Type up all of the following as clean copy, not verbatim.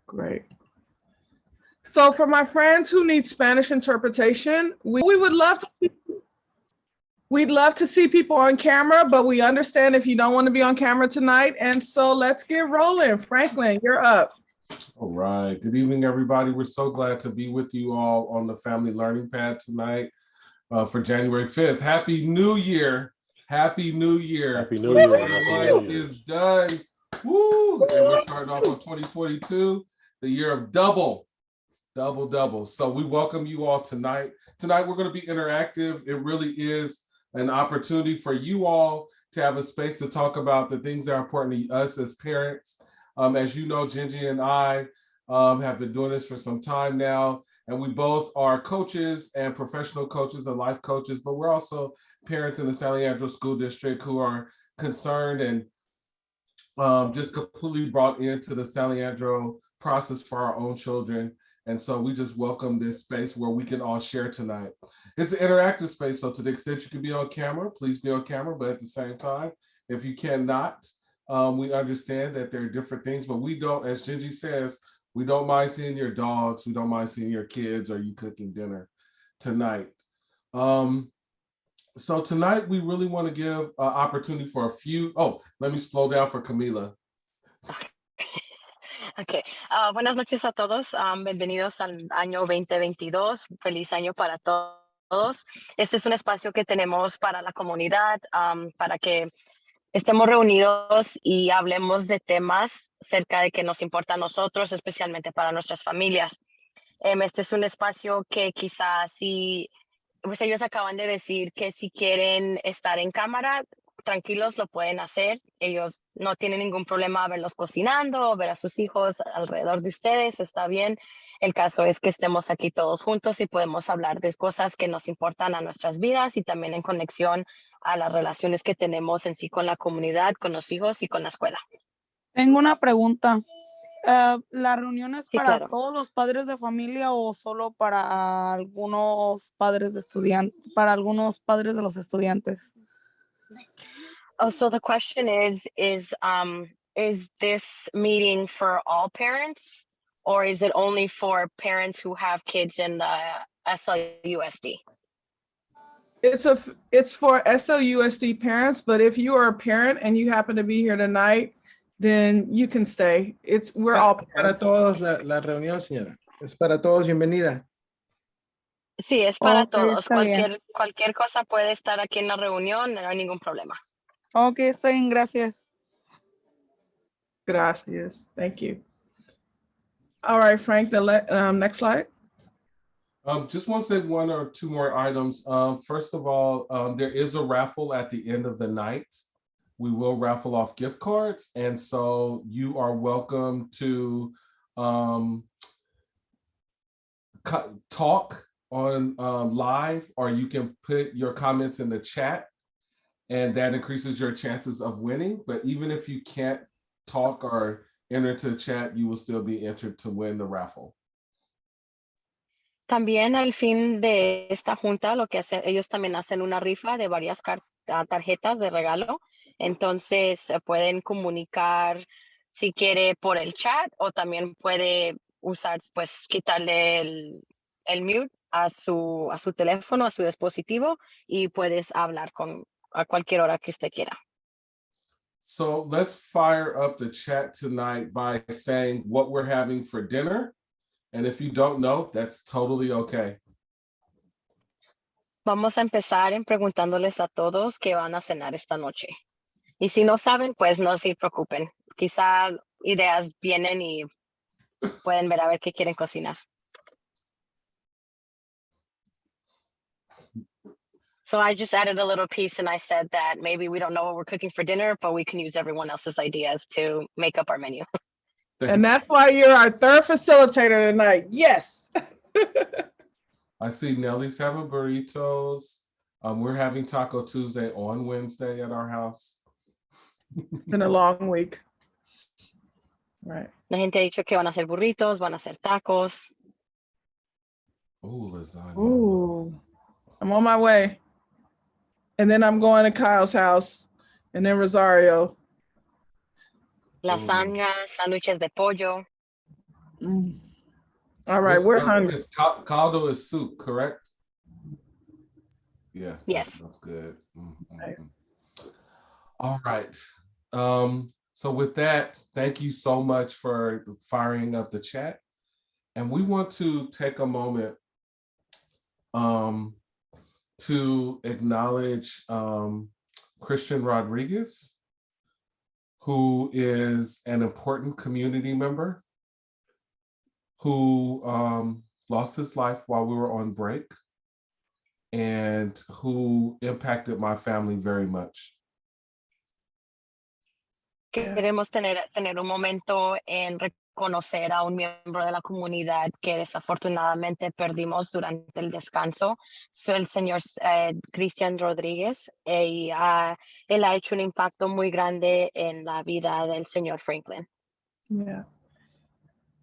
Great. So for my friends who need Spanish interpretation, we would love to see, we'd love to see people on camera, but we understand if you don't want to be on camera tonight. And so let's get rolling. Franklin, you're up. All right. Good evening, everybody. We're so glad to be with you all on the Family Learning Pad tonight for January 5th. Happy New Year. Happy New Year. Happy New Year. 2021 is done. Woo! And we're starting off on 2022, the year of double. So we welcome you all tonight. Tonight, we're going to be interactive. It really is an opportunity for you all to have a space to talk about the things that are important to us as parents. As you know, Gingy and I have been doing this for some time now, and we both are coaches and professional coaches and life coaches, but we're also parents in the San Leandro School District who are concerned and just completely brought into the San Leandro process for our own children. And so we just welcome this space where we can all share tonight. It's an interactive space, so to the extent you can be on camera, please be on camera, but at the same time, if you cannot, we understand that there are different things, but we don't, as Gingy says, we don't mind seeing your dogs, we don't mind seeing your kids or you cooking dinner tonight. So tonight we really want to give an opportunity for a few, let me slow down for Camila. Okay. Buenas noches a todos. Bienvenidos al año 2022. Feliz año para todos. Este es un espacio que tenemos para la comunidad, para que estemos reunidos y hablemos de temas cerca de que nos importa a nosotros, especialmente para nuestras familias. Este es un espacio que quizás pues ellos acaban de decir que si quieren estar en cámara, tranquilos, lo pueden hacer. Ellos no tienen ningún problema verlos cocinando, ver a sus hijos alrededor de ustedes, está bien. El caso es que estemos aquí todos juntos y podemos hablar de cosas que nos importan a nuestras vidas y también en conexión a las relaciones que tenemos en sí con la comunidad, con los hijos y con la escuela. Tengo una pregunta. ¿La reunión es para claro. todos los padres de familia o solo para algunos padres de estudiantes, para algunos padres de los estudiantes? Oh, so the question is this meeting for all parents or is it only for parents who have kids in the SLUSD? It's for SLUSD parents, but if you are a parent and you happen to be here tonight, then you can stay. We're all parents. Para todos la reunión, señora. Es para todos, bienvenida. Sí, es para Ok, todos. está bien. Cualquier cosa puede estar aquí en la reunión, no hay ningún problema. Ok, está bien, gracias. Gracias. Thank you. All right, Frank, the next slide. Just want to say one or two more items. First of all, there is a raffle at the end of the night. We will raffle off gift cards. And so you are welcome to talk on live, or you can put your comments in the chat and that increases your chances of winning. But even if you can't talk or enter to the chat, you will still be entered to win the raffle. También al fin de esta junta, lo que hacen, ellos también hacen una rifa de varias tarjetas de regalo. Entonces pueden comunicar si quiere por el chat o también puede usar, pues quitarle el mute a su teléfono, a su dispositivo y puedes hablar a cualquier hora que usted quiera. So let's fire up the chat tonight by saying what we're having for dinner. And if you don't know, that's totally okay. Vamos a empezar preguntándoles a todos qué van a cenar esta noche. Y si no saben, pues no se preocupen. Quizá ideas vienen y pueden ver a ver qué quieren cocinar. So I just added a little piece and I said that maybe we don't know what we're cooking for dinner, but we can use everyone else's ideas to make up our menu. And that's why you're our third facilitator tonight. Yes. I see Nellie's having burritos. We're having Taco Tuesday on Wednesday at our house. It's been a long week. Right. La gente ha dicho que van a hacer burritos, van a hacer tacos. Ooh, lasagna. Ooh, I'm on my way. And then I'm going to Kyle's house and then Rosario. Lasagna, sándwiches de pollo. All right, we're hungry. It's caldo is soup, correct? Yeah. Yes. That's good. Nice. All right. So with that, thank you so much for firing up the chat. And we want to take a moment to acknowledge Christian Rodriguez, who is an important community member who lost his life while we were on break and who impacted my family very much. Queremos tener un momento en reconocer a un miembro de la comunidad que desafortunadamente perdimos durante el descanso. El señor Cristian Rodríguez, y él ha hecho un impacto muy grande en la vida del señor Franklin. Yeah.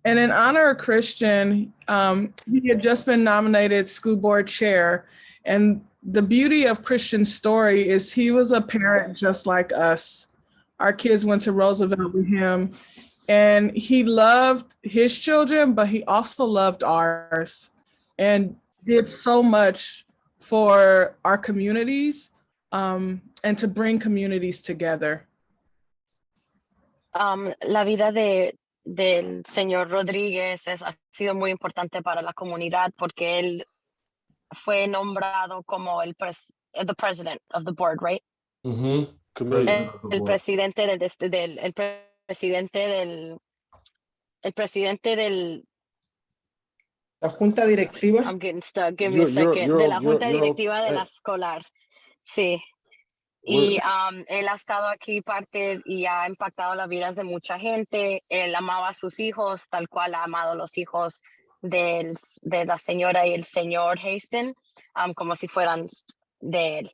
And in honor of Christian, he had just been nominated school board chair. And the beauty of Christian's story is he was a parent just like us. Our kids went to Roosevelt with him, and he loved his children, but he also loved ours and did so much for our communities and to bring communities together. La vida del señor Rodríguez ha sido muy importante para la comunidad porque él fue nombrado como the president of the board, right? Mm-hmm. El presidente del La junta directiva. I'm getting stuck. Give me a second. De la junta directiva de la escolar. Sí. Y él ha estado aquí parte y ha impactado las vidas de mucha gente. Él amaba a sus hijos, tal cual ha amado a los hijos de la señora y el señor Haston, como si fueran de él.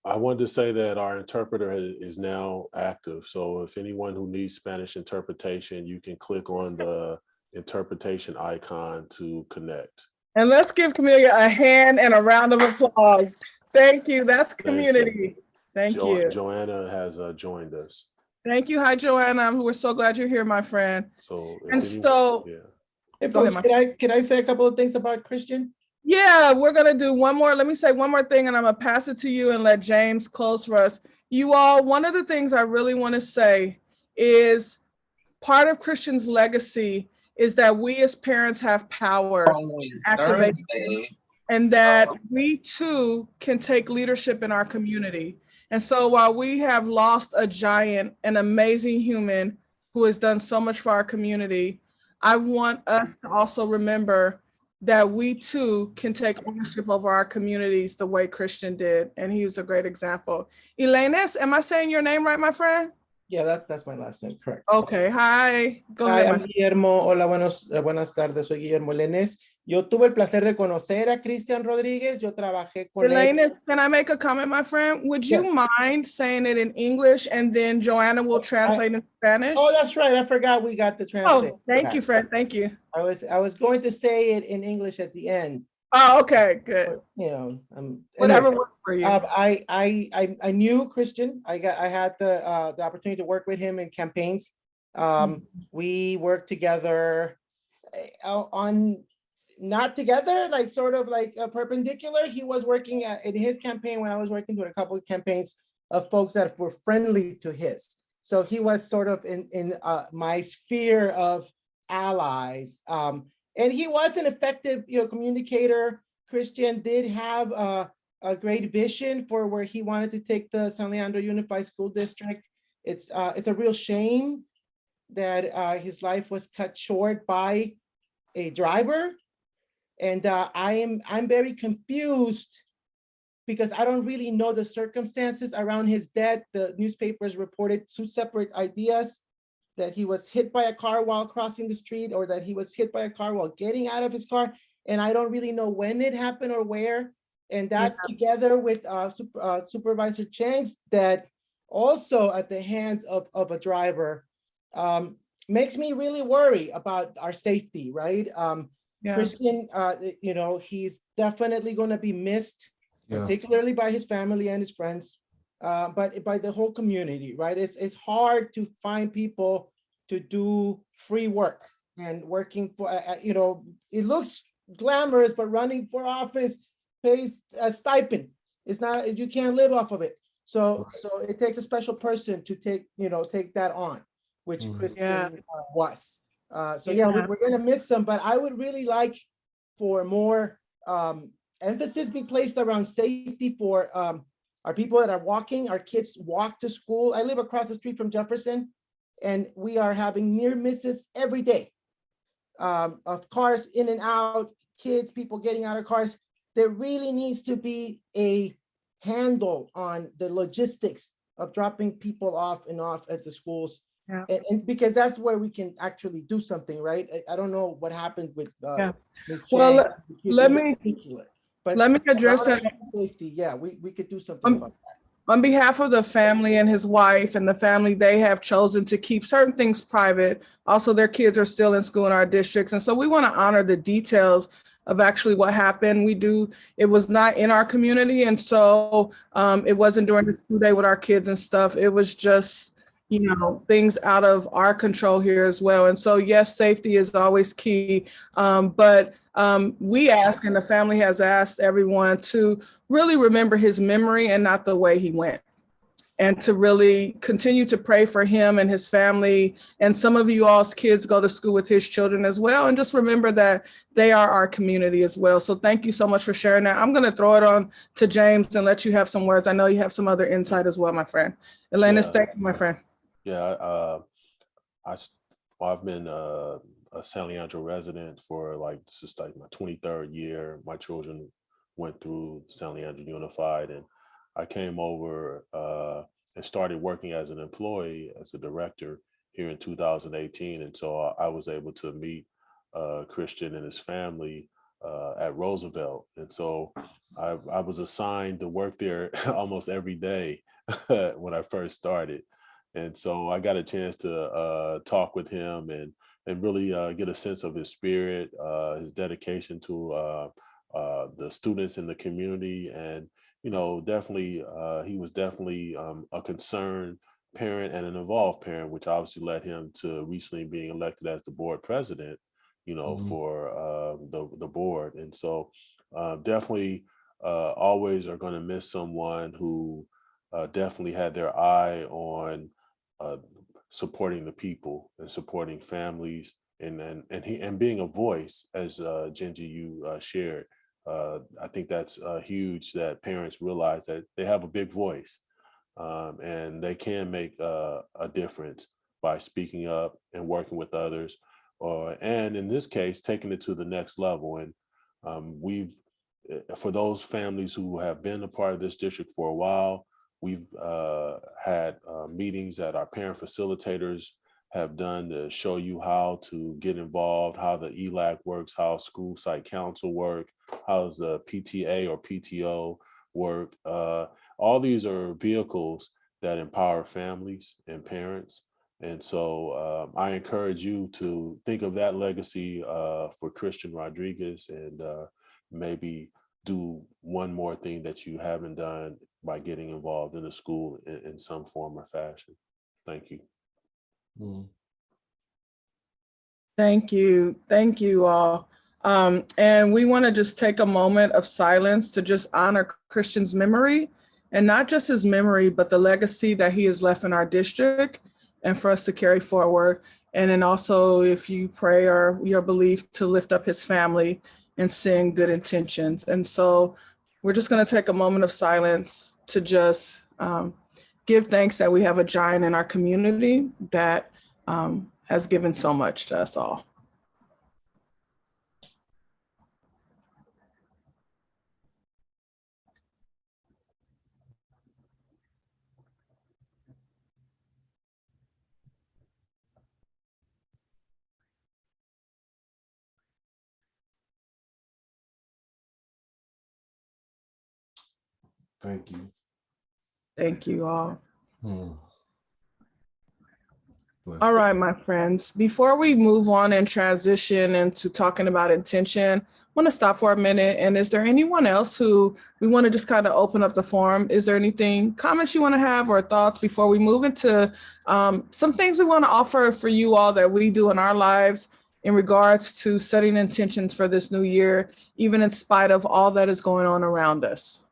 I wanted to say that our interpreter is now active. So if anyone who needs Spanish interpretation, you can click on the interpretation icon to connect. And let's give Camelia a hand and a round of applause. Thank you. That's community. Thank you. Joanna has joined us. Thank you. Hi, Joanna. We're so glad you're here, my friend. So, Hey, folks, can I say a couple of things about Christian? Yeah, we're going to do one more. Let me say one more thing, and I'm going to pass it to you and let James close for us. You all, one of the things I really want to say is part of Christian's legacy is that we as parents have power, and that we too can take leadership in our community. And so while we have lost a giant, an amazing human who has done so much for our community, I want us to also remember that we too can take ownership over our communities the way Christian did. And he was a great example. Elenes, am I saying your name right, my friend? Yeah, that's my last name, correct. Okay, hi. Go Hi, ahead. I'm Guillermo. Hola, buenas tardes. Soy Guillermo Elenes. Yo tuve el placer de conocer a Cristian Rodríguez. Yo trabajé con Elenes, can I make a comment, my friend? Would you mind saying it in English and then Joanna will translate in Spanish? Oh, that's right. I forgot we got the translation. Oh, thank you, Fred. Thank you. I was going to say it in English at the end. Oh, okay, good. You know, whatever works for you. I knew Christian. I had the opportunity to work with him in campaigns. We worked together on not together, like sort of like perpendicular. He was working in his campaign when I was working with a couple of campaigns of folks that were friendly to his. So he was sort of in my sphere of allies. And he was an effective, communicator. Christian did have a great vision for where he wanted to take the San Leandro Unified School District. It's a real shame that his life was cut short by a driver. And I'm very confused because I don't really know the circumstances around his death. The newspapers reported two separate ideas, that he was hit by a car while crossing the street or that he was hit by a car while getting out of his car. And I don't really know when it happened or where. And that together with Supervisor Chang's death, also at the hands of a driver, makes me really worry about our safety, right? Christian, he's definitely going to be missed, particularly by his family and his friends. But by the whole community, right? It's hard to find people to do free work, and working for, you know, it looks glamorous, but running for office pays a stipend. It's not, you can't live off of it. So, so it takes a special person to take, you know, take that on, which Kristen was. So yeah, we're gonna miss them, but I would really like for more emphasis be placed around safety for our people that are walking. Our kids walk to school. I live across the street from Jefferson, and we are having near misses every day of cars in and out, kids, people getting out of cars. There really needs to be a handle on the logistics of dropping people off at the schools. Yeah. And because that's where we can actually do something, right? I don't know what happened with Ms. Well, Chang, let me but let me address that. Safety, yeah, we could do something about that. On behalf of the family and his wife and the family, they have chosen to keep certain things private. Also, their kids are still in school in our districts. And so we want to honor the details of actually what happened. It was not in our community. And so it wasn't during the school day with our kids and stuff. It was just, you know, things out of our control here as well. And so, yes, safety is always key. But we ask, and the family has asked everyone to really remember his memory and not the way he went, and to really continue to pray for him and his family. And some of you all's kids go to school with his children as well. And just remember that they are our community as well. So thank you so much for sharing that. I'm going to throw it on to James and let you have some words. I know you have some other insight as well, my friend. Elena, thank you, my friend. Yeah, I've been a San Leandro resident for this is my 23rd year. My children went through San Leandro Unified, and I came over and started working as an employee, as a director here in 2018. And so I was able to meet Christian and his family at Roosevelt. And so I was assigned to work there almost every day when I first started. And so I got a chance to talk with him and really get a sense of his spirit, his dedication to the students in the community. And, you know, definitely, he was definitely a concerned parent and an involved parent, which obviously led him to recently being elected as the board president, you know, for the board. And so definitely always are going to miss someone who definitely had their eye on supporting the people and supporting families and being a voice, as Genji, you shared. I think that's huge, that parents realize that they have a big voice and they can make a difference by speaking up and working with others, and in this case, taking it to the next level. And for those families who have been a part of this district for a while, we've had meetings that our parent facilitators have done to show you how to get involved, how the ELAC works, how school site council work, how does the PTA or PTO work. All these are vehicles that empower families and parents. And so I encourage you to think of that legacy for Christian Rodriguez, and maybe do one more thing that you haven't done by getting involved in the school in some form or fashion. Thank you. Thank you. Thank you all. And we want to just take a moment of silence to just honor Christian's memory, and not just his memory, but the legacy that he has left in our district, and for us to carry forward. And then also, if you pray or your belief, to lift up his family and send good intentions. And so we're just going to take a moment of silence to just give thanks that we have a giant in our community that has given so much to us all. Thank you. Thank you all. All right, my friends, before we move on and transition into talking about intention, I want to stop for a minute. And is there anyone else who we want to just kind of open up the forum? Is there anything, comments you want to have or thoughts before we move into some things we want to offer for you all that we do in our lives in regards to setting intentions for this new year, even in spite of all that is going on around us?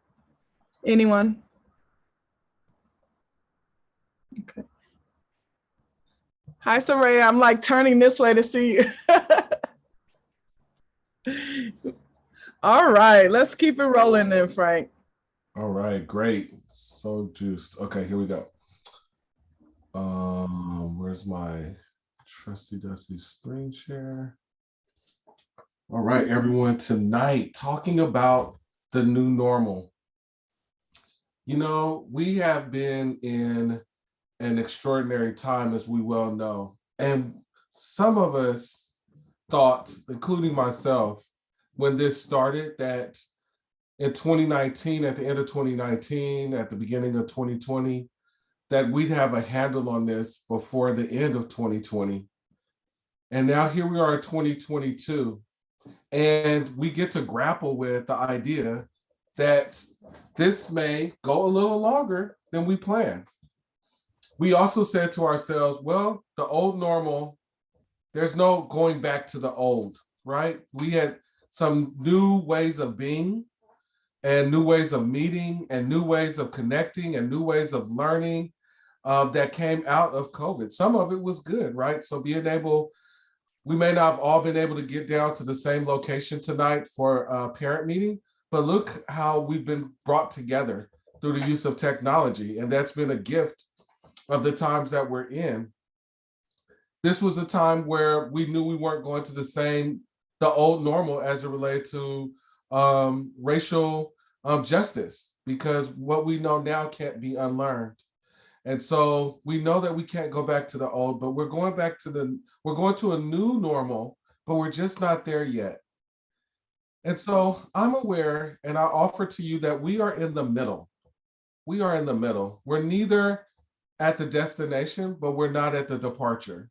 Anyone? Okay. Hi, Soraya. I'm like turning this way to see you. All right, let's keep it rolling then, Frank. All right, great. So juiced. Okay, here we go. Where's my trusty dusty screen share? All right, everyone, tonight talking about the new normal. You know, we have been in an extraordinary time, as we well know. And some of us thought, including myself, when this started, that in 2019, at the end of 2019, at the beginning of 2020, that we'd have a handle on this before the end of 2020. And now here we are in 2022, and we get to grapple with the idea that this may go a little longer than we planned. We also said to ourselves, well, the old normal, there's no going back to the old, right? We had some new ways of being and new ways of meeting and new ways of connecting and new ways of learning that came out of COVID. Some of it was good, right? So being able, we may not have all been able to get down to the same location tonight for a parent meeting, but look how we've been brought together through the use of technology. And that's been a gift of the times that we're in. This was a time where we knew we weren't going to the old normal as it related to racial justice, because what we know now can't be unlearned. And so we know that we can't go back to the old, but we're going to a new normal, but we're just not there yet. And so I'm aware, and I offer to you that we are in the middle. We are in the middle. We're neither at the destination, but we're not at the departure.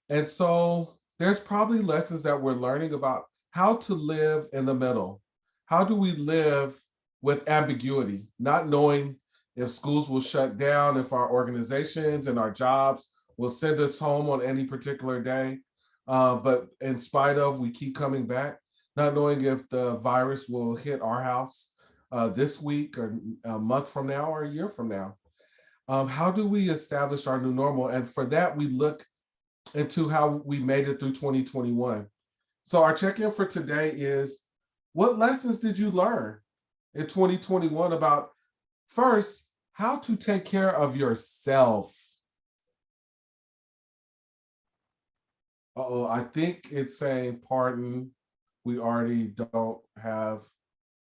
And so there's probably lessons that we're learning about how to live in the middle. How do we live with ambiguity, not knowing if schools will shut down, if our organizations and our jobs will send us home on any particular day, but in spite of, we keep coming back, not knowing if the virus will hit our house this week or a month from now or a year from now. How do we establish our new normal? And for that, we look into how we made it through 2021. So our check-in for today is, what lessons did you learn in 2021 about, first, how to take care of yourself? Uh-oh, I think it's saying, pardon, we already don't have,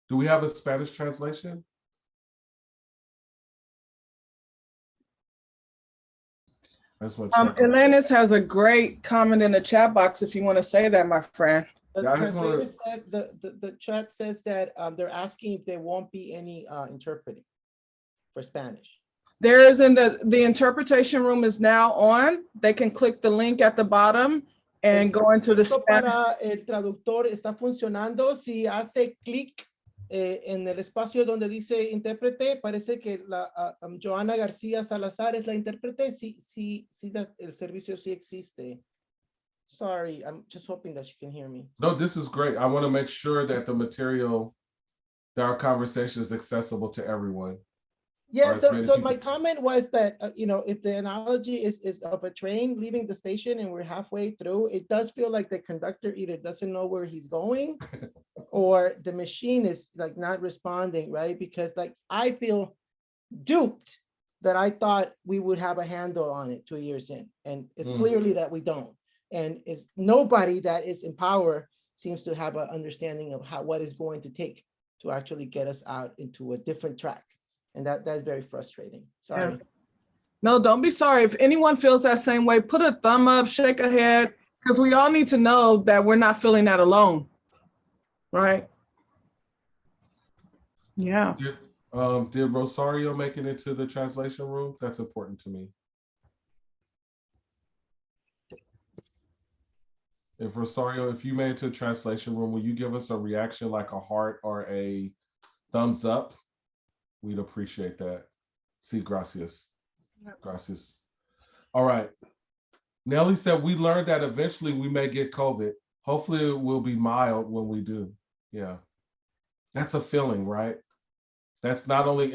do we have a Spanish translation? I just want to check. Elenis has a great comment in the chat box if you want to say that, my friend. The Yeah, I just wanna- translator said, the chat says that they're asking if there won't be any interpreting for Spanish. There is the interpretation room is now on. They can click the link at the bottom and go into the Esto Spanish. para el traductor está funcionando. Si hace clic en el espacio donde dice intérprete, parece que la Joana García Salazar es la intérprete. Sí, el servicio sí existe. Sorry, I'm just hoping that you can hear me. No, this is great. I want to make sure that the material, that our conversation is accessible to everyone. Yeah, so my comment was that, if the analogy is of a train leaving the station and we're halfway through, it does feel like the conductor either doesn't know where he's going or the machine is like not responding, right? Because like I feel duped that I thought we would have a handle on it 2 years in, and it's clearly that we don't. And it's nobody that is in power seems to have an understanding of what is going to take to actually get us out into a different track. And that's very frustrating. Sorry. Yeah. No, don't be sorry. If anyone feels that same way, put a thumb up, shake a head, because we all need to know that we're not feeling that alone. Right? Yeah. Did Rosario make it into the translation room? That's important to me. If Rosario, if you made it to the translation room, will you give us a reaction like a heart or a thumbs up? We'd appreciate that. Sí, gracias. Gracias. All right. Nelly said, we learned that eventually we may get COVID. Hopefully it will be mild when we do. Yeah. That's a feeling, right? That's not only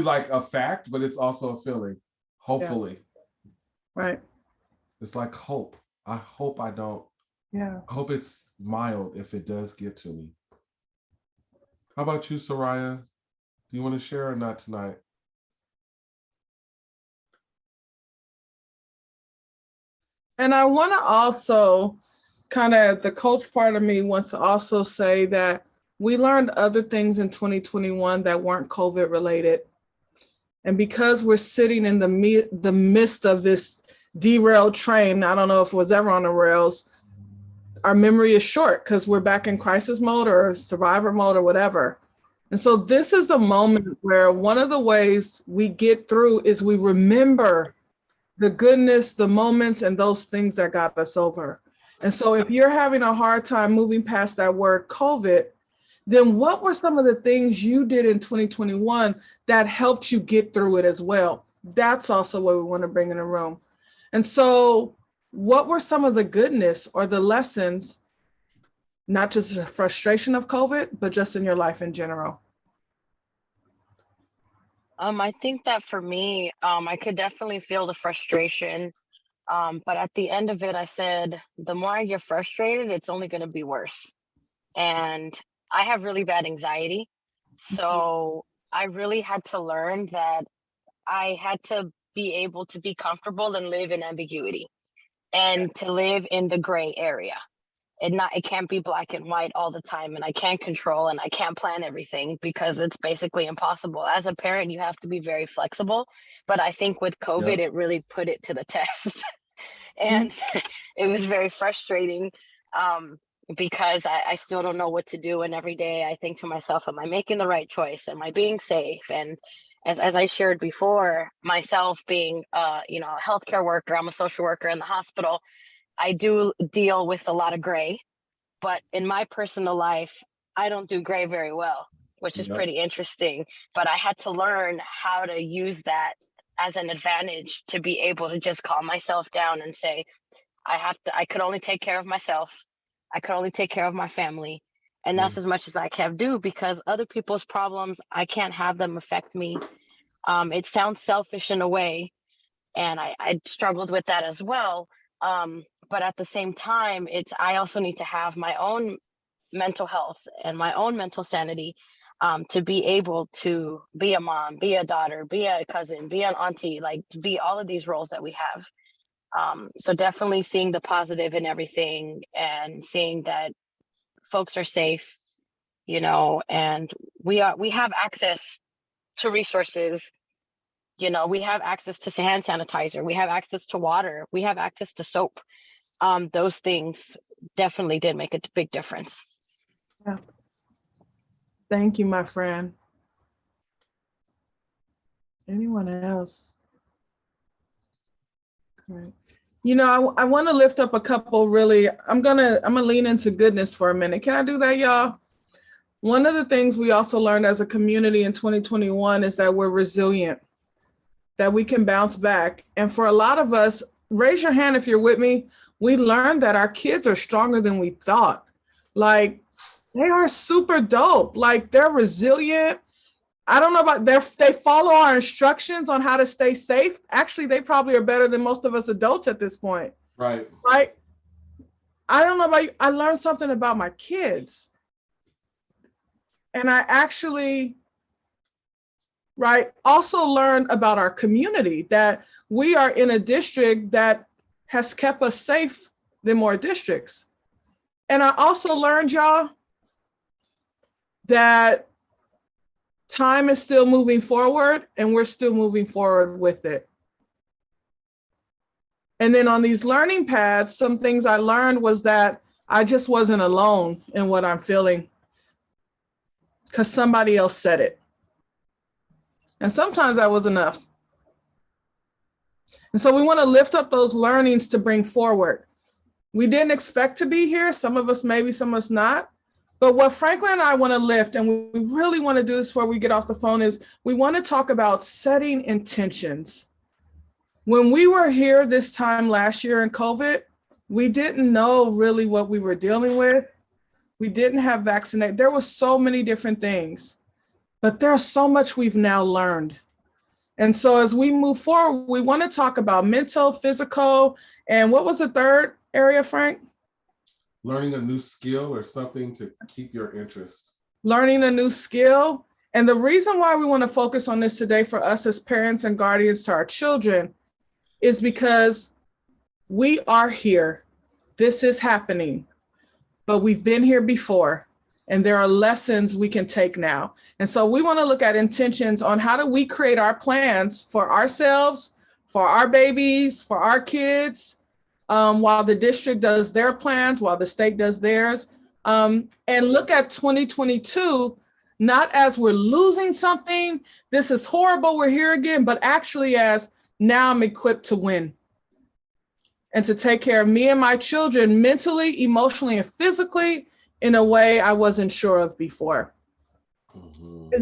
like a fact, but it's also a feeling. Hopefully. Right. It's like hope. I hope I don't. Yeah. I hope it's mild if it does get to me. How about you, Soraya? Do you want to share or not tonight? And I want to also kind of, the coach part of me wants to also say that we learned other things in 2021 that weren't COVID related. And because we're sitting in the midst of this derailed train, I don't know if it was ever on the rails, our memory is short because we're back in crisis mode or survivor mode or whatever. And so this is a moment where one of the ways we get through is we remember the goodness, the moments, and those things that got us over. And so if you're having a hard time moving past that word COVID, then what were some of the things you did in 2021 that helped you get through it as well? That's also what we want to bring in the room. And so what were some of the goodness or the lessons, not just the frustration of COVID, but just in your life in general? I think that for me, I could definitely feel the frustration. But at the end of it, I said, the more I get frustrated, it's only going to be worse. And I have really bad anxiety. So I really had to learn that I had to be able to be comfortable and live in ambiguity and to live in the gray area. It can't be black and white all the time, and I can't control and I can't plan everything because it's basically impossible. As a parent, you have to be very flexible, but I think with COVID, it really put it to the test. And it was very frustrating because I still don't know what to do, and every day I think to myself, am I making the right choice? Am I being safe? And as I shared before, myself being a healthcare worker, I'm a social worker in the hospital, I do deal with a lot of gray, but in my personal life, I don't do gray very well, which is pretty interesting. But I had to learn how to use that as an advantage to be able to just calm myself down and say, I could only take care of myself. I could only take care of my family. And that's as much as I can do, because other people's problems, I can't have them affect me. It sounds selfish in a way, and I struggled with that as well. But at the same time, I also need to have my own mental health and my own mental sanity to be able to be a mom, be a daughter, be a cousin, be an auntie, like to be all of these roles that we have. So definitely seeing the positive in everything and seeing that folks are safe, and we have access to resources. We have access to hand sanitizer, we have access to water, we have access to soap. Those things definitely did make a big difference. Yeah. Thank you, my friend. Anyone else? Great. I want to lift up a couple really, I'm gonna lean into goodness for a minute. Can I do that, y'all? One of the things we also learned as a community in 2021 is that we're resilient, that we can bounce back. And for a lot of us, raise your hand if you're with me, we learned that our kids are stronger than we thought. Like, they are super dope. Like, they're resilient. I don't know about they follow our instructions on how to stay safe. Actually, they probably are better than most of us adults at this point. Right. Right. I don't know about you. I learned something about my kids. And I actually, also learned about our community, that we are in a district that has kept us safe than more districts. And I also learned, y'all, that time is still moving forward and we're still moving forward with it. And then on these learning paths, some things I learned was that I just wasn't alone in what I'm feeling because somebody else said it. And sometimes that was enough. And so we want to lift up those learnings to bring forward. We didn't expect to be here. Some of us maybe, some of us not. But what Franklin and I want to lift, and we really want to do this before we get off the phone, is we want to talk about setting intentions. When we were here this time last year in COVID, we didn't know really what we were dealing with. We didn't have vaccinate. There was so many different things, but there's so much we've now learned. And so as we move forward, we want to talk about mental, physical, and what was the third area, Frank? Learning a new skill or something to keep your interest. Learning a new skill. And the reason why we want to focus on this today for us as parents and guardians to our children is because we are here. This is happening, but we've been here before. And there are lessons we can take now. And so we want to look at intentions on how do we create our plans for ourselves, for our babies, for our kids, while the district does their plans, while the state does theirs, and look at 2022, not as we're losing something, this is horrible, we're here again, but actually as now I'm equipped to win and to take care of me and my children mentally, emotionally, and physically in a way I wasn't sure of before. Mhm.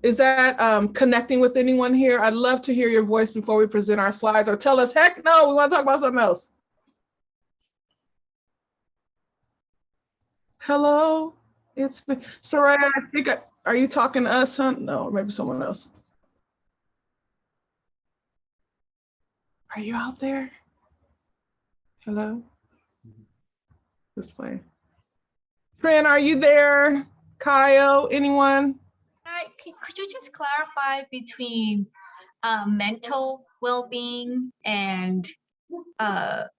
Is that connecting with anyone here? I'd love to hear your voice before we present our slides, or tell us, heck no, we want to talk about something else. Hello, it's me. Soraya, I think, are you talking to us, huh? No, maybe someone else. Are you out there? Hello? This way. Fran, are you there? Kyle, anyone? Hi, could you just clarify between mental well-being and there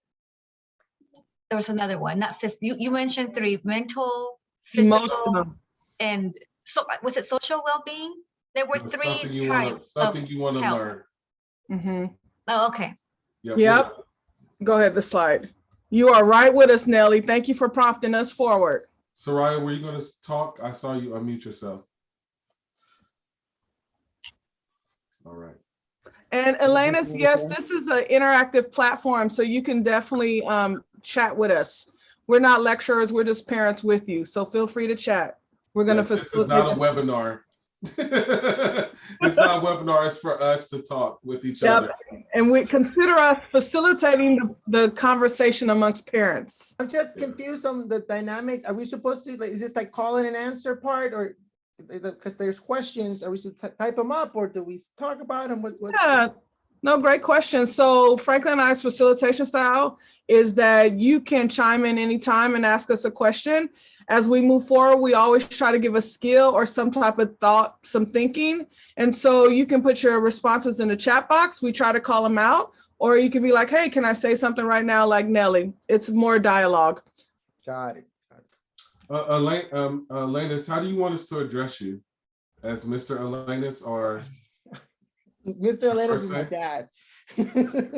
was another one, not physical. You mentioned three: mental, physical, Emotional. and so was it social well-being? There were three types something you want to health. learn. Mm-hmm. Oh, okay. Yep. Go ahead, the slide. You are right with us, Nellie. Thank you for prompting us forward. Soraya, were you going to talk? I saw you unmute yourself. All right. And Elena's, yes, this is an interactive platform, so you can definitely chat with us. We're not lecturers, we're just parents with you, so feel free to chat. We're going to This is not a webinar. It's not a webinar, it's for us to talk with each other. And we consider us facilitating the conversation amongst parents. I'm just confused on the dynamics. Are we supposed to, like, is this like call and answer part, or because there's questions, are we supposed to type them up, or do we talk about them? What's Yeah, no, great question. So Franklin and I's facilitation style is that you can chime in anytime and ask us a question. As we move forward, we always try to give a skill or some type of thought, some thinking. And so you can put your responses in the chat box. We try to call them out, or you can be like, hey, can I say something right now? Like Nellie, it's more dialogue. Got it. Elanus, how do you want us to address you? As Mr. Elanus or? Mr. Elanus is my dad.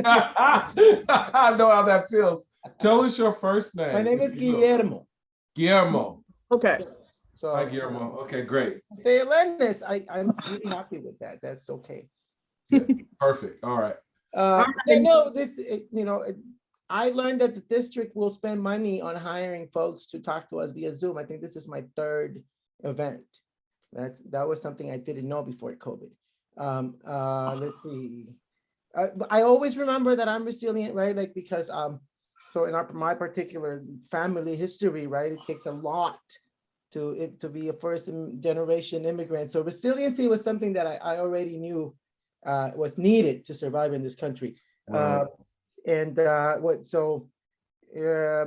I know how that feels. Tell us your first name. My name is Guillermo. Guillermo. Okay. So Hi, Guillermo. Okay, great. say Elanus. I'm really happy with that. That's okay. Perfect. All right. No, this, I learned that the district will spend money on hiring folks to talk to us via Zoom. I think this is my third event. That was something I didn't know before COVID. Let's see. I always remember that I'm resilient, right? Like, because so in my particular family history, right, it takes a lot to be a first generation immigrant. So resiliency was something that I already knew was needed to survive in this country. Right.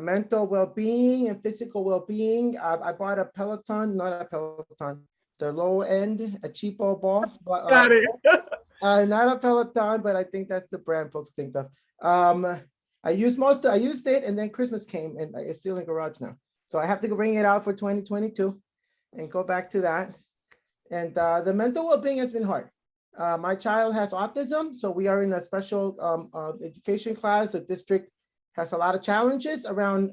Mental well-being and physical well-being. I bought a Peloton, not a Peloton, the low end, a cheapo ball. But, Got it. not a Peloton, but I think that's the brand folks think of. I used it, and then Christmas came, and it's still in garage now. So I have to bring it out for 2022 and go back to that. And the mental well-being has been hard. My child has autism, so we are in a special education class. The district has a lot of challenges around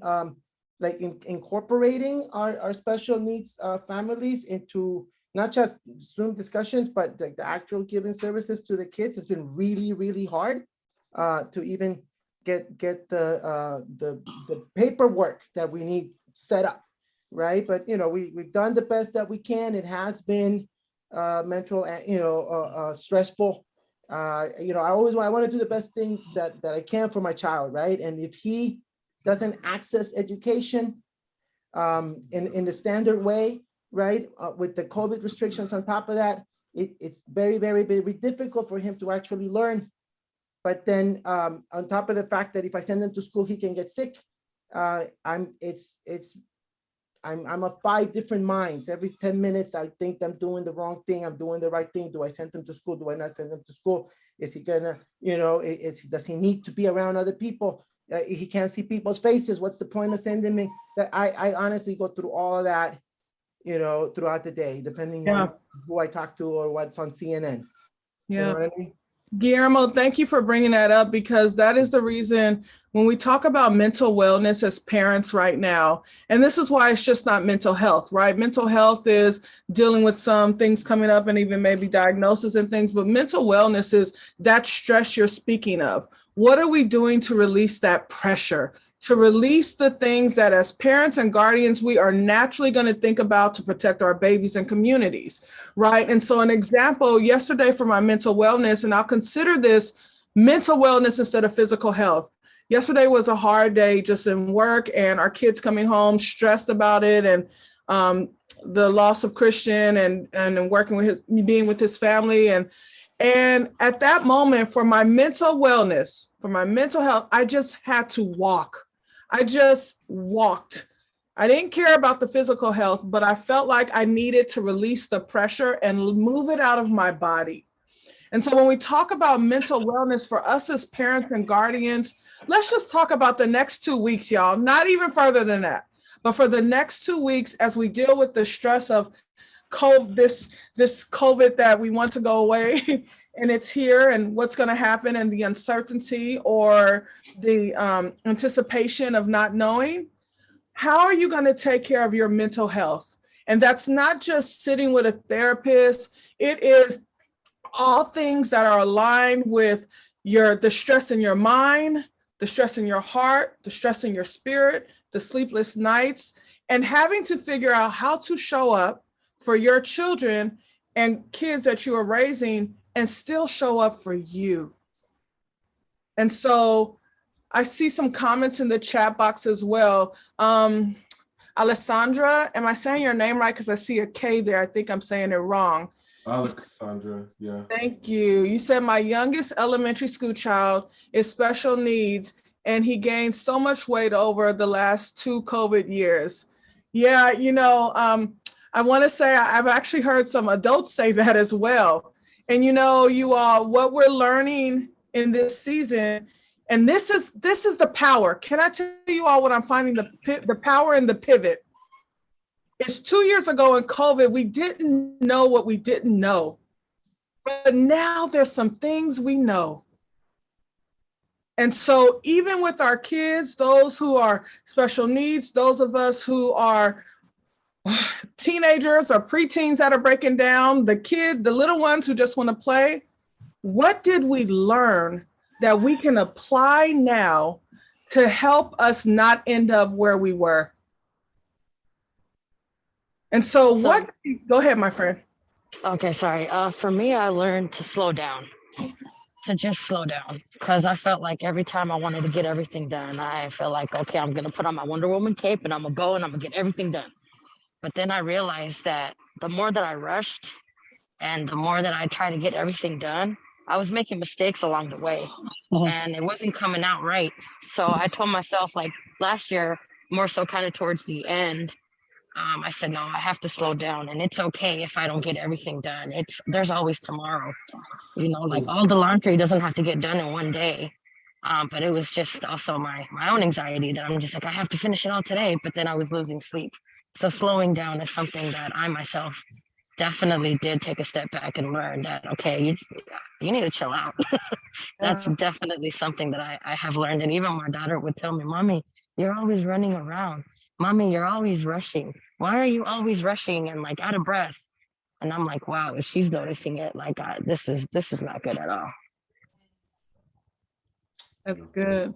incorporating our special needs families into not just Zoom discussions, but like the actual giving services to the kids. It's been really, really hard to even get the paperwork that we need set up, right? But we've done the best that we can. It has been mental, stressful, I want to do the best thing that I can for my child, right? And if he doesn't access education in the standard way, right, with the COVID restrictions on top of that, it's very, very, very difficult for him to actually learn. But then on top of the fact that if I send him to school, he can get sick. I'm of 5 different minds. Every 10 minutes, I think I'm doing the wrong thing. I'm doing the right thing. Do I send him to school? Do I not send him to school? Is he gonna, does he need to be around other people? He can't see people's faces. What's the point of sending me? That I honestly go through all of that, throughout the day, depending on who I talk to or what's on CNN. Yeah. You know what I mean? Guillermo, thank you for bringing that up, because that is the reason when we talk about mental wellness as parents right now, and this is why it's just not mental health, right? Mental health is dealing with some things coming up and even maybe diagnosis and things, but mental wellness is that stress you're speaking of. What are we doing to release that pressure? To release the things that as parents and guardians, we are naturally going to think about to protect our babies and communities, right? And so an example yesterday for my mental wellness, and I'll consider this mental wellness instead of physical health. Yesterday was a hard day just in work, and our kids coming home stressed about it, and the loss of Christian and working with being with his family. And at that moment, for my mental wellness, for my mental health, I just had to walk. I just walked. I didn't care about the physical health, but I felt like I needed to release the pressure and move it out of my body. And so when we talk about mental wellness for us as parents and guardians, let's just talk about the next 2 weeks, y'all, not even further than that. But for the next 2 weeks, as we deal with the stress of COVID, this COVID that we want to go away, and it's here, and what's going to happen, and the uncertainty or the anticipation of not knowing, how are you going to take care of your mental health? And that's not just sitting with a therapist. It is all things that are aligned with the stress in your mind, the stress in your heart, the stress in your spirit, the sleepless nights, and having to figure out how to show up for your children and kids that you are raising and still show up for you. And so I see some comments in the chat box as well. Alessandra, am I saying your name right? Because I see a K there. I think I'm saying it wrong. Alexandra, yeah. Thank you. You said my youngest elementary school child is special needs, and he gained so much weight over the last 2 COVID years. Yeah, I want to say I've actually heard some adults say that as well. And you all, what we're learning in this season, and this is the power. Can I tell you all what I'm finding the power in the pivot? It's 2 years ago in COVID, we didn't know what we didn't know. But now there's some things we know. And so even with our kids, those who are special needs, those of us who are teenagers or preteens that are breaking down, the little ones who just want to play, what did we learn that we can apply now to help us not end up where we were? And so go ahead, my friend. Okay, sorry. For me, I learned to slow down, to just slow down, because I felt like every time I wanted to get everything done, I felt like, okay, I'm going to put on my Wonder Woman cape and I'm going to go and I'm going to get everything done. But then I realized that the more that I rushed and the more that I tried to get everything done, I was making mistakes along the way and it wasn't coming out right. So I told myself, like last year, more so kind of towards the end, I said, no, I have to slow down, and it's okay if I don't get everything done. There's always tomorrow, like all the laundry doesn't have to get done in one day. But it was just also my own anxiety that I'm just like, I have to finish it all today, but then I was losing sleep. So slowing down is something that I myself definitely did take a step back and learn that, okay, you need to chill out. That's definitely something that I have learned. And even my daughter would tell me, Mommy, you're always running around. Mommy, you're always rushing. Why are you always rushing and like out of breath? And I'm like, wow, if she's noticing it, like this is not good at all. That's good.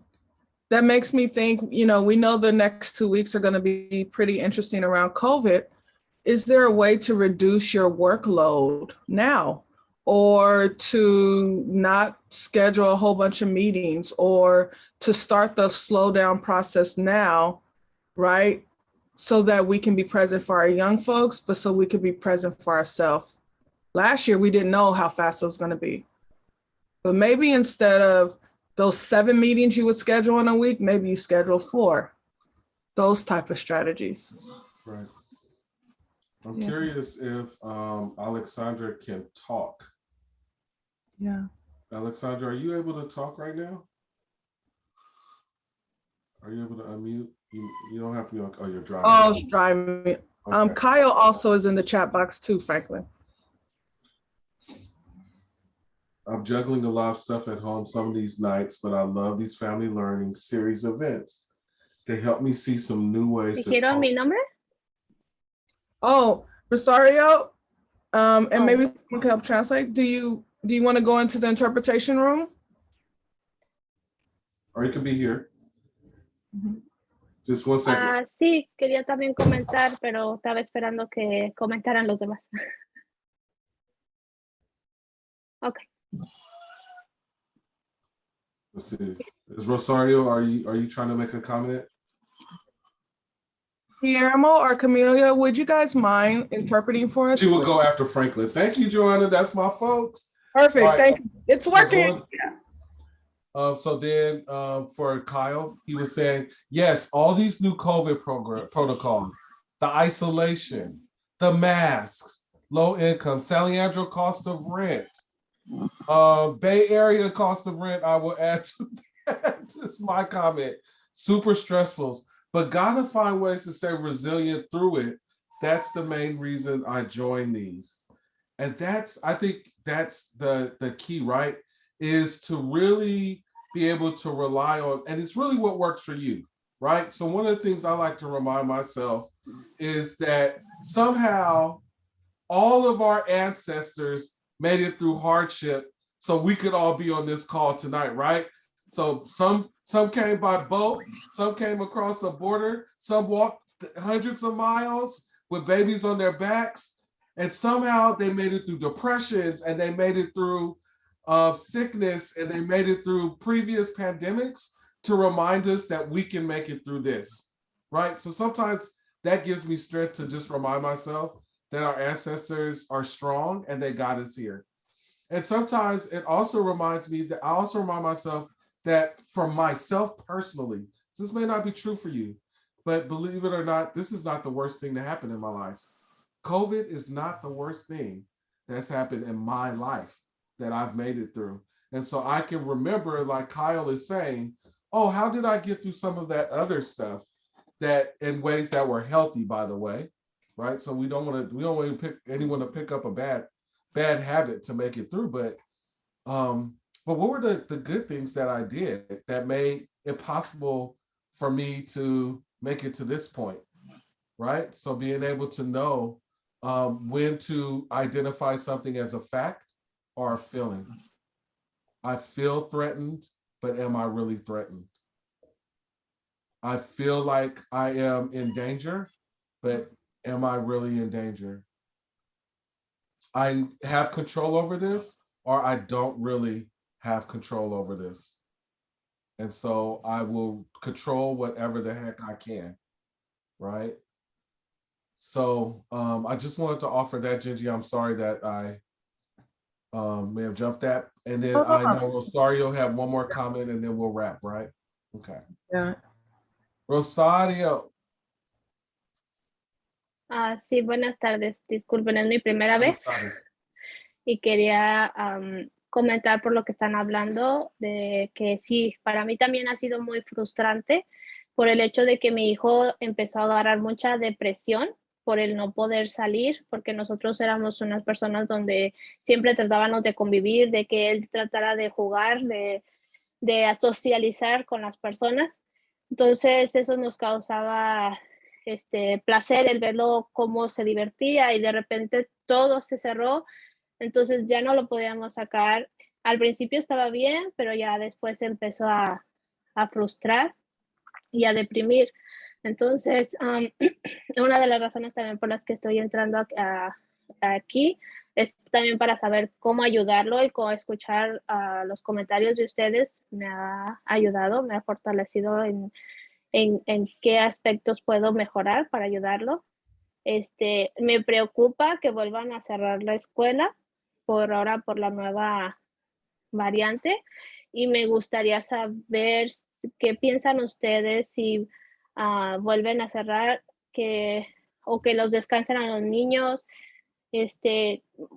That makes me think, we know the next 2 weeks are going to be pretty interesting around COVID. Is there a way to reduce your workload now? or to not schedule a whole bunch of meetings, or to start the slow down process now, right? So that we can be present for our young folks, but so we can be present for ourselves. Last year, we didn't know how fast it was going to be. But maybe instead of those 7 meetings you would schedule in a week, maybe you schedule 4. Those type of strategies. Right. I'm Yeah. curious if Alexandra can talk. Yeah. Alexandra, are you able to talk right now? Are you able to unmute? You don't have to be on. Oh, you're driving. Oh, it's driving me. Okay. Kyle also is in the chat box too, Franklin. I'm juggling a lot of stuff at home some of these nights, but I love these family learning series events. They help me see some new ways to ¿Dijeron mi nombre? Oh, Rosario, and Oh. maybe we can help translate. Do you want to go into the interpretation room? or you can be here. Mhm. Just 1 second. Ah, sí, quería también comentar, pero estaba esperando que comentaran los demás. Ok. Let's see. Is Rosario, are you trying to make a comment? Guillermo or Camelia, would you guys mind interpreting for us? She will go after Franklin. Thank you, Joanna. That's my folks. Perfect. All right. Thank you. It's So working. so then for Kyle, he was saying, yes, all these new COVID protocols, the isolation, the masks, low income, Saliandro cost of rent, Bay Area cost of rent, I will add to that. That's my comment. Super stressful, but gotta find ways to stay resilient through it. That's the main reason I joined these. And I think that's the key, right? Is to really be able to rely on, and it's really what works for you, right? So one of the things I like to remind myself is that somehow all of our ancestors made it through hardship so we could all be on this call tonight, right? So some came by boat, some came across a border, some walked hundreds of miles with babies on their backs, and somehow they made it through depressions, and they made it through sickness, and they made it through previous pandemics to remind us that we can make it through this, right? So sometimes that gives me strength to just remind myself that our ancestors are strong and they got us here. And sometimes it also reminds me that I also remind myself that for myself personally, this may not be true for you, but believe it or not, this is not the worst thing to happen in my life. COVID is not the worst thing that's happened in my life that I've made it through. And so I can remember, like Kyle is saying, oh, how did I get through some of that other stuff that in ways that were healthy, by the way, right? So we don't want to pick anyone to pick up a bad habit to make it through. But what were the good things that I did that made it possible for me to make it to this point, right? So being able to know when to identify something as a fact or a feeling. I feel threatened, but am I really threatened? I feel like I am in danger, but am I really in danger? I have control over this, or I don't really have control over this. And so I will control whatever the heck I can, right? So I just wanted to offer that, Gingy. I'm sorry that I may have jumped that. And then I know Rosario have one more comment and then we'll wrap, right? Okay. Yeah. Rosario. Sí, buenas tardes. Disculpen, es mi primera vez y quería comentar por lo que están hablando, de que sí, para mí también ha sido muy frustrante por el hecho de que mi hijo empezó a agarrar mucha depresión por el no poder salir, porque nosotros éramos unas personas donde siempre tratábamos de convivir, de que él tratara de jugar, de socializar con las personas. Entonces eso nos causaba placer el verlo cómo se divertía, y de repente todo se cerró, entonces ya no lo podíamos sacar. Al principio estaba bien, pero ya después empezó a frustrar y a deprimir. Entonces, una de las razones también por las que estoy entrando aquí es también para saber cómo ayudarlo y cómo escuchar los comentarios de ustedes me ha ayudado, me ha fortalecido en qué aspectos puedo mejorar para ayudarlo. Me preocupa que vuelvan a cerrar la escuela por ahora por la nueva variante y me gustaría saber qué piensan ustedes si vuelven a cerrar o que los descansen a los niños,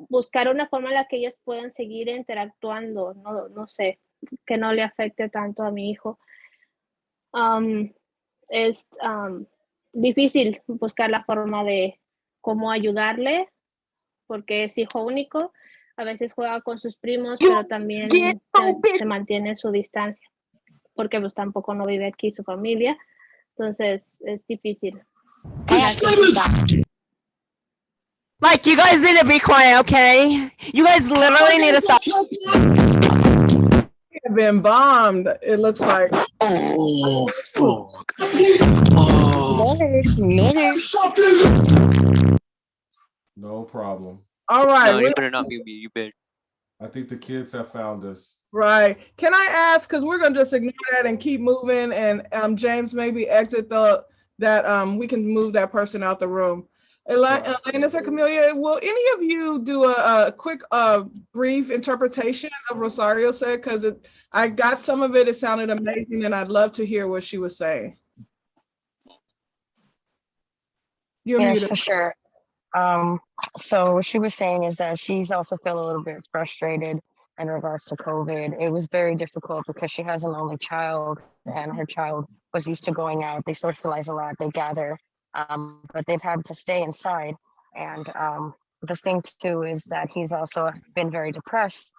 buscar una forma en la que ellos puedan seguir interactuando, no sé, que no le afecte tanto a mi hijo. Es difícil buscar la forma de cómo ayudarle porque es hijo único, a veces juega con sus primos, pero también se mantiene su distancia, porque pues tampoco no vive aquí su familia, entonces es difícil. Like, you guys need to be quiet, okay? You guys literally need to stop. Have been bombed, it looks like. Oh, fuck. Oh. No problem. All right. No, you better not mute me. You better. I think the kids have found us. Right. Can I ask, because we're gonna just ignore that and keep moving, and James, maybe exit we can move that person out the room. Elena or Camelia, will any of you do a quick brief interpretation of Rosario said? Because I got some of it, it sounded amazing, and I'd love to hear what she was saying. You're Yes, muted. for sure. So what she was saying is that she's also feeling a little bit frustrated in regards to COVID. It was very difficult because she has an only child and her child was used to going out. They socialize a lot, they gather, but they've had to stay inside. And the thing too is that he's also been very depressed.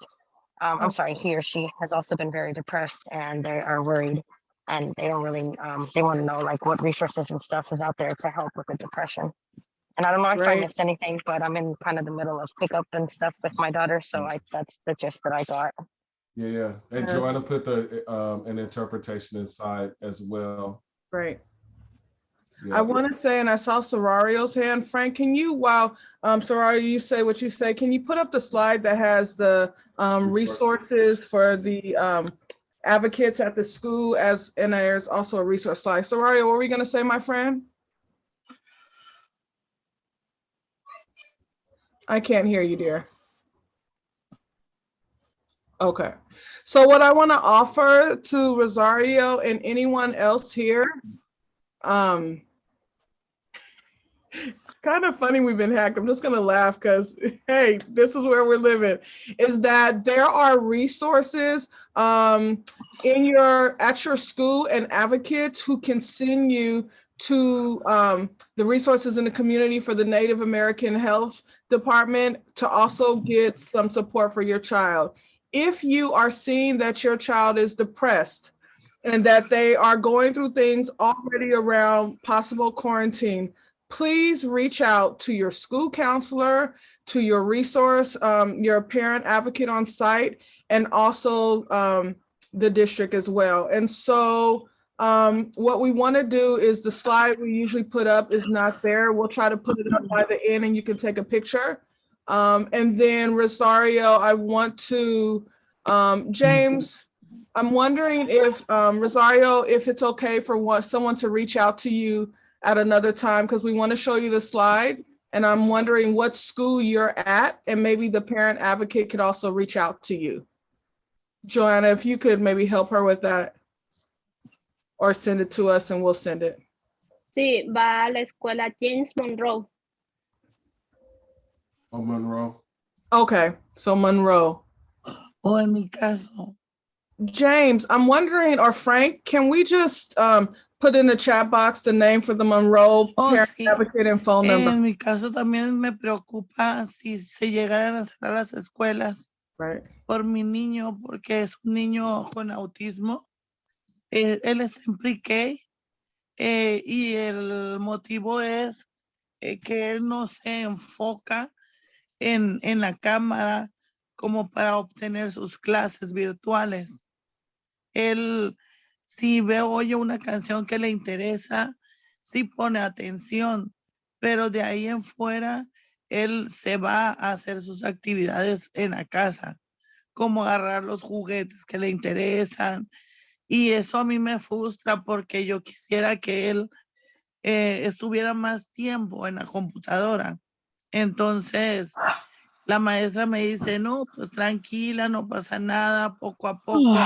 I'm sorry, he or she has also been very depressed and they are worried and they don't really, they want to know like what resources and stuff is out there to help with the depression. And I don't know if I missed anything, but I'm in kind of the middle of pickup and stuff with my daughter. So that's the gist that I got. Yeah. And Joanna put an interpretation inside as well. Great. Yeah. I want to say, and I saw Sorario's hand. Frank, can you, while Sorario, you say what you say, can you put up the slide that has the resources for the advocates at the school, and there's also a resource slide. Sorario, what were you going to say, my friend? I can't hear you, dear. Okay. So what I want to offer to Rosario and anyone else here, kind of funny we've been hacked. I'm just going to laugh because, hey, this is where we're living, is that there are resources at your school and advocates who can send you to the resources in the community for the Native American Health Department to also get some support for your child. If you are seeing that your child is depressed and that they are going through things already around possible quarantine, please reach out to your school counselor, to your resource, your parent advocate on site, and also the district as well. And so what we want to do is the slide we usually put up is not there. We'll try to put it up by the end and you can take a picture. And then Rosario, I want to, James, I'm wondering if Rosario, if it's okay for someone to reach out to you at another time, because we want to show you the slide. And I'm wondering what school you're at, and maybe the parent advocate could also reach out to you. Joanna, if you could maybe help her with that, or send it to us and we'll send it. Sí, va a la escuela James Monroe. Oh, Monroe. Okay, so Monroe. O en mi caso. James, I'm wondering, or Frank, can we just put in the chat box the name for the Monroe parent advocate and phone number? En mi caso también me preocupa si se llegaran a cerrar las escuelas. Right. Por mi niño, porque es un niño con autismo. Él está en pre-K y el motivo es que él no se enfoca en la cámara como para obtener sus clases virtuales. Él, si oye una canción que le interesa, sí pone atención, pero de ahí en fuera él se va a hacer sus actividades en la casa, como agarrar los juguetes que le interesan. Y eso a mí me frustra porque yo quisiera que él estuviera más tiempo en la computadora. Entonces, la maestra me dice, no, pues tranquila, no pasa nada, poco a poco.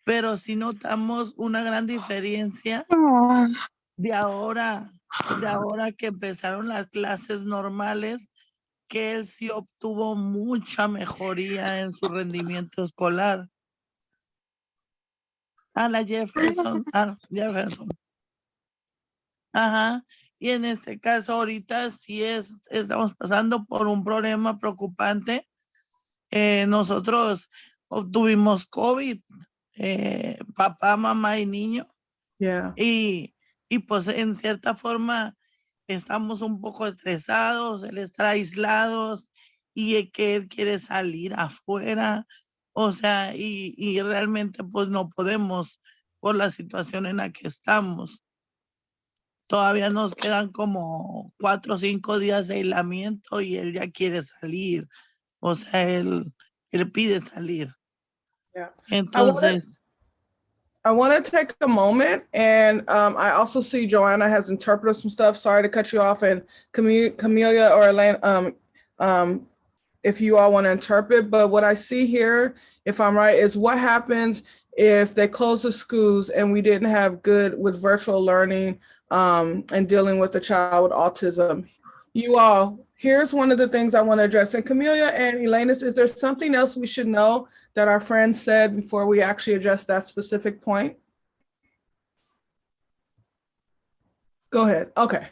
Pero sí notamos una gran diferencia de ahora que empezaron las clases normales, que él sí obtuvo mucha mejoría en su rendimiento escolar. A la Jefferson, Jefferson. Ajá. Y en este caso ahorita sí estamos pasando por un problema preocupante. Nosotros obtuvimos COVID, papá, mamá y niño. Yeah. Y pues en cierta forma estamos un poco estresados, él está aislados y que él quiere salir afuera. O sea, y realmente pues no podemos por la situación en la que estamos. Todavía nos quedan como 4 o 5 días de aislamiento y él ya quiere salir. O sea, él pide salir. Yeah. Entonces, I want to take a moment, and I also see Joanna has interpreted some stuff. Sorry to cut you off, and Camelia or Elaine, if you all want to interpret, but what I see here, if I'm right, is what happens if they close the schools and we didn't have good with virtual learning and dealing with the child with autism. You all, here's one of the things I want to address. And Camelia and Elanus, is there something else we should know that our friends said before we actually address that specific point? Go ahead. Okay,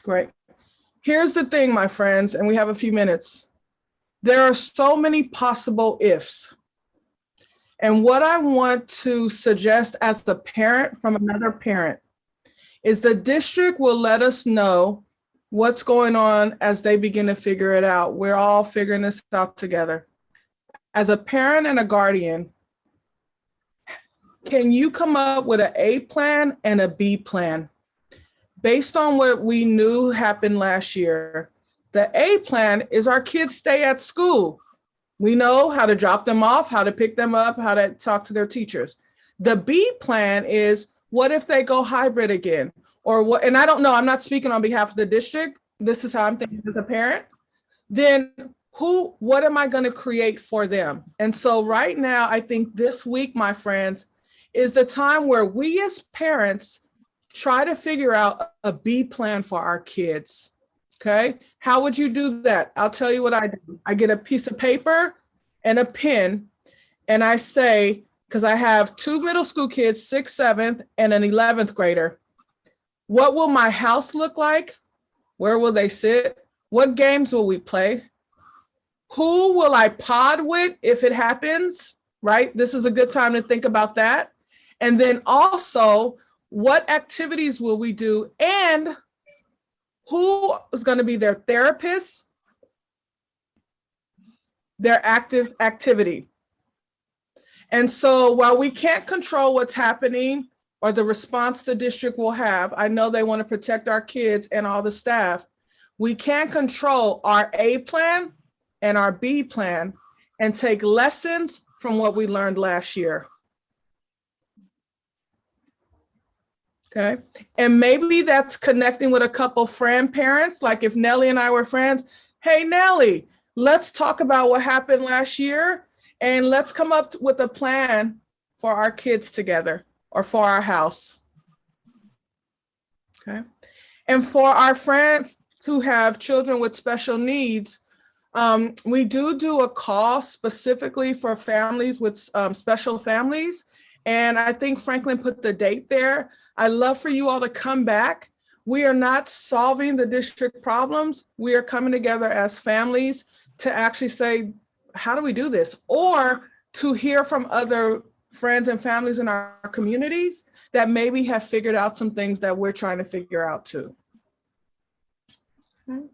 great. Here's the thing, my friends, and we have a few minutes. There are so many possible ifs. And what I want to suggest as a parent from another parent is the district will let us know what's going on as they begin to figure it out. We're all figuring this out together. As a parent and a guardian, can you come up with an A plan and a B plan? Based on what we knew happened last year, the A plan is our kids stay at school. We know how to drop them off, how to pick them up, how to talk to their teachers. The B plan is, what if they go hybrid again? Or what, and I don't know, I'm not speaking on behalf of the district. This is how I'm thinking as a parent. Then what am I going to create for them? And so right now, I think this week, my friends, is the time where we as parents try to figure out a B plan for our kids. Okay, how would you do that? I'll tell you what I do. I get a piece of paper and a pen, and I say, because I have 2 middle school kids, 6th, 7th, and an 11th grader. What will my house look like? Where will they sit? What games will we play? Who will I pod with if it happens, right? This is a good time to think about that. And then also, what activities will we do? And who is going to be their therapist, their active activity? And so while we can't control what's happening or the response the district will have, I know they want to protect our kids and all the staff. We can control our A plan and our B plan and take lessons from what we learned last year. Okay, and maybe that's connecting with a couple friend parents. Like if Nellie and I were friends, hey, Nellie, let's talk about what happened last year and let's come up with a plan for our kids together or for our house. Okay, and for our friends who have children with special needs, we do a call specifically for families with special families. And I think Franklin put the date there. I'd love for you all to come back. We are not solving the district problems. We are coming together as families to actually say, how do we do this? Or to hear from other friends and families in our communities that maybe have figured out some things that we're trying to figure out too. Okay.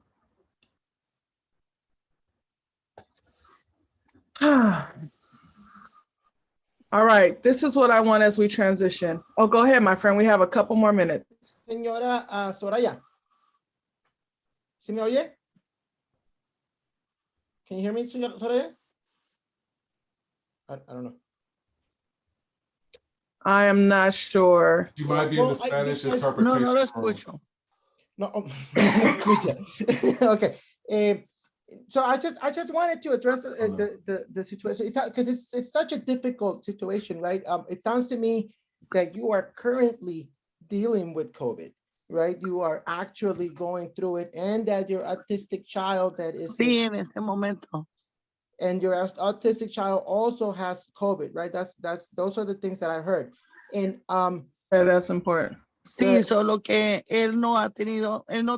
All right, this is what I want as we transition. Oh, go ahead, my friend. We have a couple more minutes. Señora Soraya, ¿sí me oye? Can you hear me, Soraya? I don't know. I am not sure. You might be in the Spanish interpretation. No, no lo room. escucho. No, escucha. Okay. So I just wanted to address the situation. It's because it's such a difficult situation, right? It sounds to me that you are currently dealing with COVID, right? You are actually going through it, and that your autistic child that is Sí, en este momento. and your autistic child also has COVID, right? Those are the things that I heard. And Yeah, that's important. Sí, solo que él no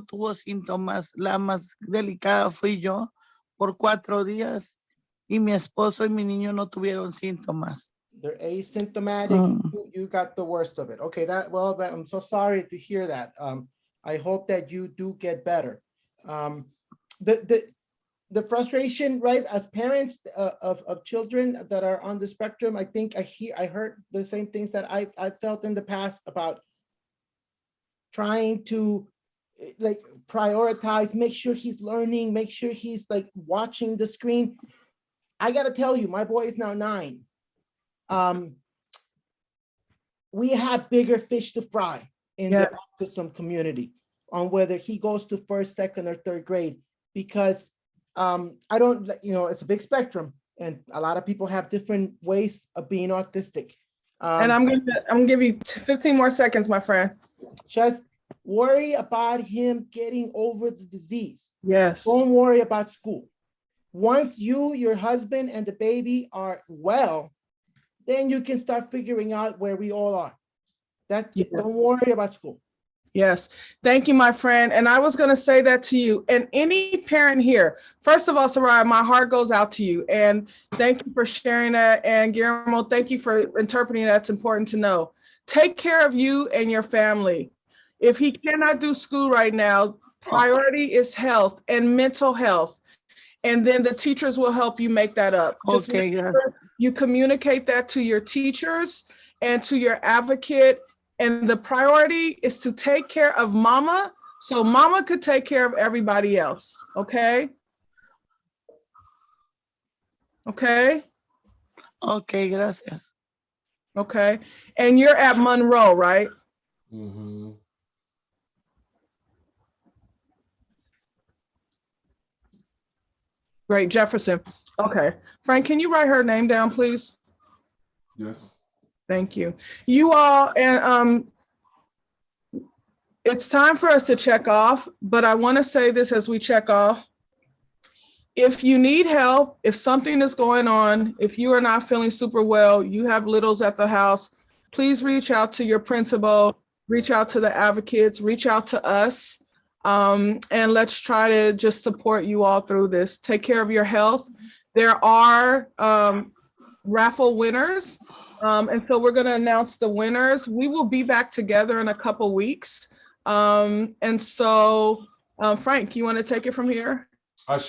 tuvo síntomas. La más delicada fui yo por 4 días y mi esposo y mi niño no tuvieron síntomas. they're asymptomatic. You got the worst of it. Okay, I'm so sorry to hear that. I hope that you do get better. The frustration, right, as parents of children that are on the spectrum, I think I heard the same things that I felt in the past about trying to like prioritize, make sure he's learning, make sure he's like watching the screen. I gotta tell you, my boy is now 9. We have bigger fish to fry in the autism community on whether he goes to 1st, 2nd, or 3rd grade, because I don't, it's a big spectrum, and a lot of people have different ways of being autistic. And I'm gonna give you 15 more seconds, my friend. Just worry about him getting over the disease. Yes. Don't worry about school. Once you, your husband, and the baby are well, then you can start figuring out where we all are. Don't worry about school. Yes. Thank you, my friend. And I was going to say that to you and any parent here. First of all, Soraya, my heart goes out to you. And thank you for sharing that. And Guillermo, thank you for interpreting that. It's important to know. Take care of you and your family. If he cannot do school right now, priority is health and mental health. And then the teachers will help you make that up. Okay, yeah. You communicate that to your teachers and to your advocate. And the priority is to take care of mama so mama could take care of everybody else. Okay? Okay? Okay, gracias. Okay. And you're at Monroe, right? Mm-hmm. Great, Jefferson. Okay. Frank, can you write her name down, please? Yes. Thank you. You all, and it's time for us to check off, but I want to say this as we check off. If you need help, if something is going on, if you are not feeling super well, you have littles at the house, please reach out to your principal, reach out to the advocates, reach out to us, and let's try to just support you all through this. Take care of your health. There are raffle winners. And so we're going to announce the winners. We will be back together in a couple weeks. And so, Frank, you want to take it from here? I sure